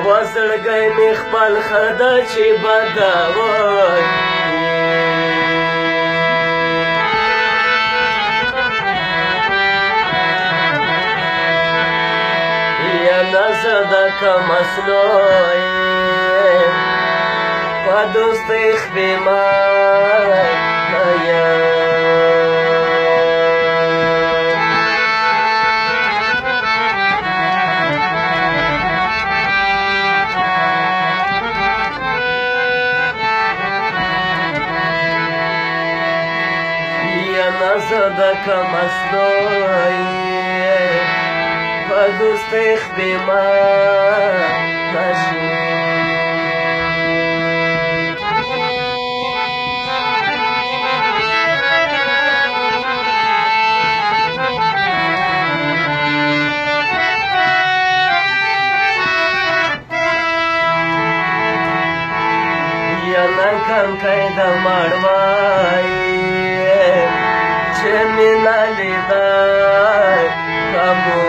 یوه زړګی مې خپل ښه ده چې بده وایي نه زه د کم اصلو یم په دوستۍ خبیمانه یم یا نه زه د کم اصلو یم په دوستۍ خبیمانه شي یا نه کنکی د مړوایي چې مینه لیده کمو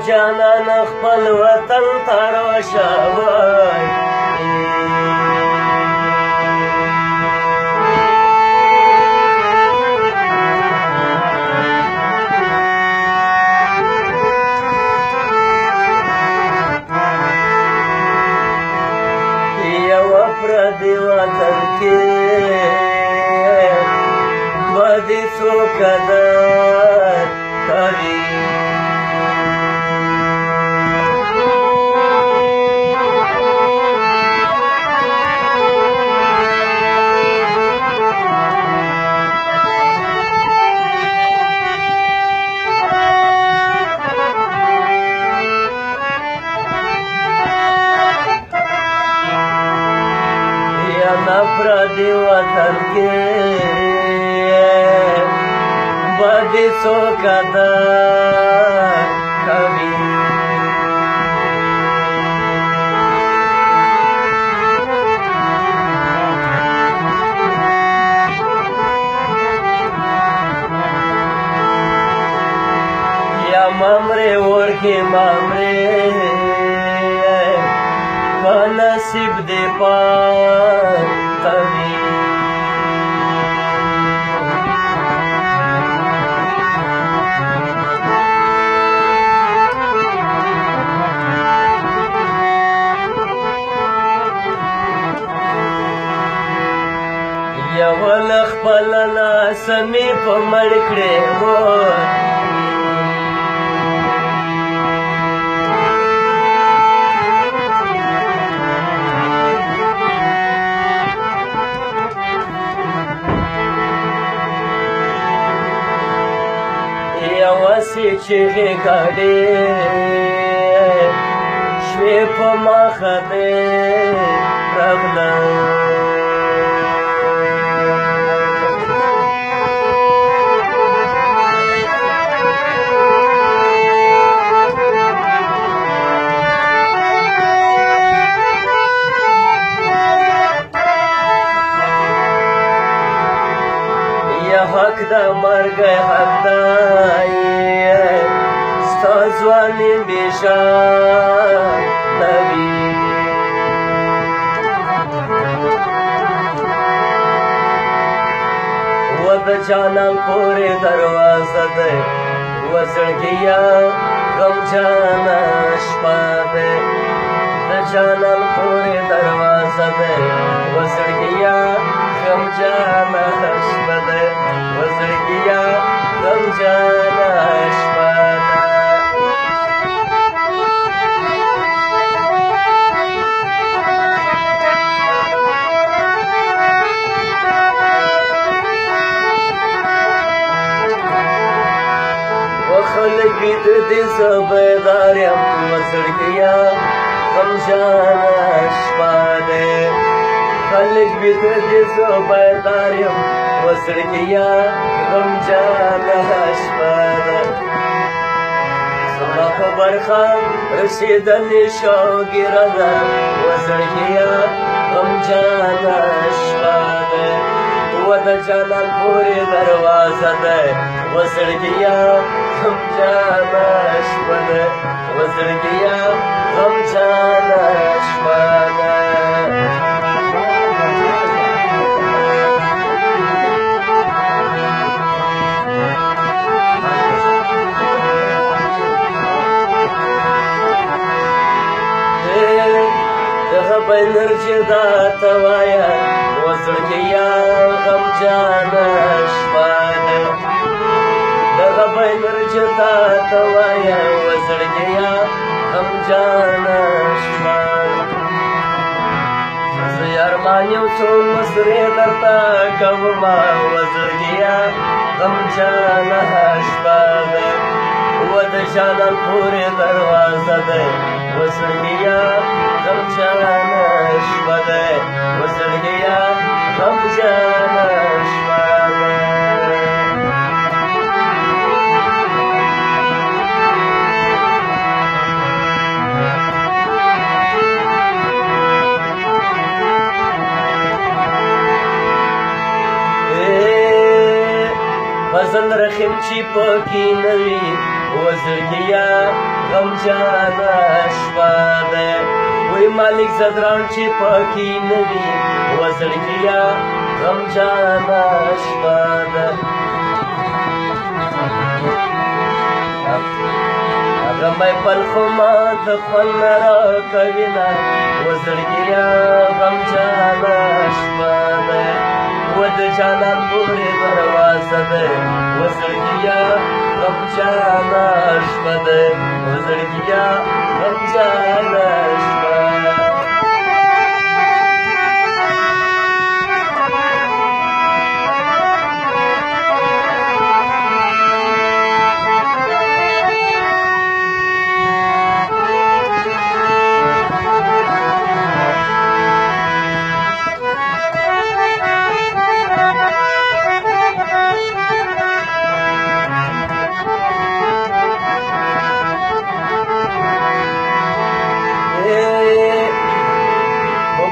جانان خپل وطن ته راشه وایي یوه پردي وطن کې بدي څوک قدر کوي پردي وطن کې بدي څوک قدر کوي یا ممرې ورکې ممرې په نصیب دې پاتوي یوه له خپله لاسه مې په مړ کړې وه یوسې چیغې ګډې شوې په مخه دې راغلم حق د مرګ حق دی ستا ځواني بېشانه وي و د جانان پورې دروازه دی و زړګیه غمجانه شپه دی د جانان پورې دروازه دی و زړګیه غمجانه شپه دی و زړګیه غمجانه شپه ده و خلک ویده دي زه بیدار یم و زړګیه غمجانه شپه ده خلک ویده دي زه بیدار یم و زړګیه غمجانه شپه ده په برخه رسېدلې شوګیره ده وزړګیه غمجانه شپه ده و د جانان پورې دروازه ده وزړګیه غمجانه شپه ده وزړګیه غمجانه شپه ده بینر چې دا ته وایه وزړګیه غمجانه شپه ده دغه بینر چې دا ته وایه وزړګیه غمجانه شپه زه ارمان یو څو مسرې درته کومه وزړګیه غمجانه شپه ده و د جانان پورې دروازه ده وزړګیه غمجانه شپه ده وزړګیه غمجانه شپه ده فضل رحم چې پکې نه وي وزړګیه غمجانه شپه ده وی مالک زدران چې پکې نه وي وزړګیه غمجانه شپه ده هغه مې پل خو ما د خوند نه راکوینه وزړګیه غمجانه شپه ده و د جانان پورې دروازه ده وزړګیه غمجانه شپه ده وزړګیه غمجانه شپه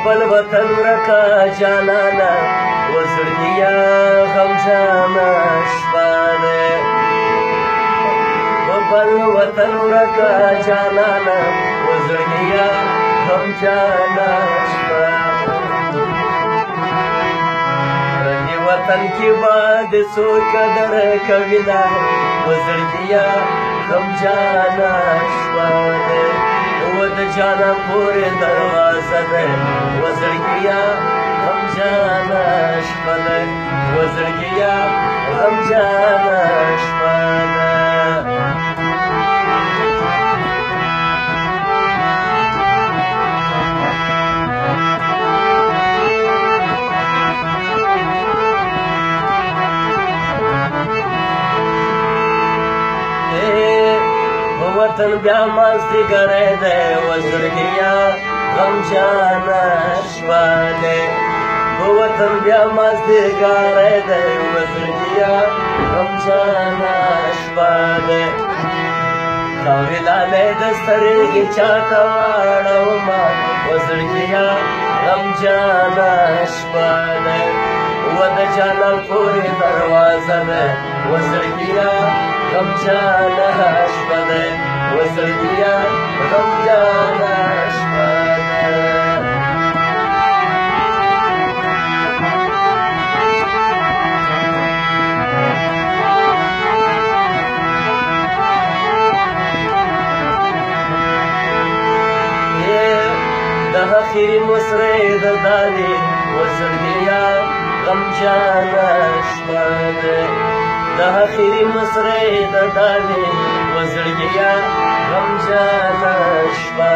بل وطن ورکا جانانا وزړګیه غمجانه شپه ده بل وطن ورکا جانانا وزړګیه غمجانه شپه دې وطن کې باد څوک قدر کوینه وزړګیه غمجانه شپه ده و د جانان پورې دروازه ده وزړګیه غمجانه شپه ده وزړګیه غمجانه شپه ده وطن بیا مازدیګری دی وزړګیه غمجانه شپه ده وطن بیا مازدیګری دی وزړګیه غمجانه شپه ده خاورې لالی د سترګې چاته واړومه وزړګیه غمجانه شپه ده و د جانان پورې دروازه ده وزړګیه غمجانه شپه ده وزړګیه غمجانه شپه ده د اخري مسرې د دالې وزړګیه غمجانه شپه ده د اخري مسرې د دالې وزړګیه غمجانه شپه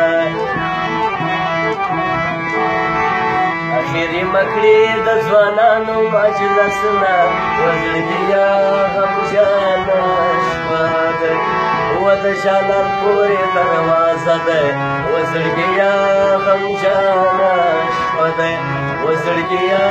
اخري مکړې د ځوانانو مجلسونه وزړګیه غمجانه شپه ده و د جانان پورې دروازه ده وزړګیه غمجانه شپه ده وزړګیه